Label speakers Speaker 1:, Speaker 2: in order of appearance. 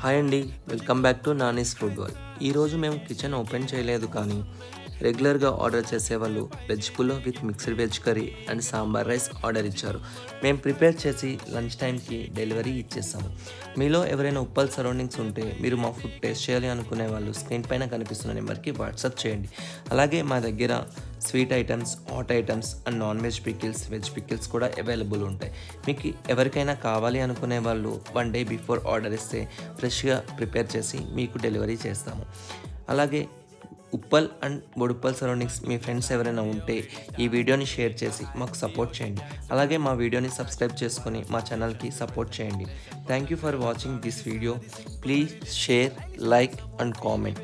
Speaker 1: Hi అండి. Welcome back to Nani's food world. ఈరోజు మేము కిచెన్ ఓపెన్ చేయలేదు కానీ రెగ్యులర్గా ఆర్డర్ చేసేవాళ్ళు veg pulao with mixed veg curry and sambar rice order ఇచ్చారు. మేము ప్రిపేర్ చేసి లంచ్ టైంకి డెలివరీ ఇచ్చేసాము. మీలో ఎవరైనా ఉప్పల్ సరౌండింగ్స్ ఉంటే మీరు మా ఫుడ్ టేస్ట్ చేయాలి అనుకునే వాళ్ళు స్క్రీన్ పైన కనిపిస్తున్న నెంబర్కి వాట్సాప్ చేయండి. అలాగే మా దగ్గర sweet items, hot items and non veg pickles, veg pickles కూడా అవైలబుల్ ఉంటాయి. మీకు ఎవరికైనా కావాలి అనుకునే వాళ్ళు 1 డే బిఫోర్ ఆర్డర్ ఇస్తే ఫ్రెష్గా ప్రిపేర్ చేసి మీకు డెలివరీ చేస్తాము. అలాగే Uppal and Boduppal surroundings me friends ఎవరైనా ఉంటే ఈ వీడియోని షేర్ చేసి మాకు సపోర్ట్ చేయండి. అలాగే మా వీడియోని సబ్స్క్రైబ్ చేసుకొని మా ఛానల్కి సపోర్ట్ చేయండి. Thank you for watching this video. Please share, like and comment.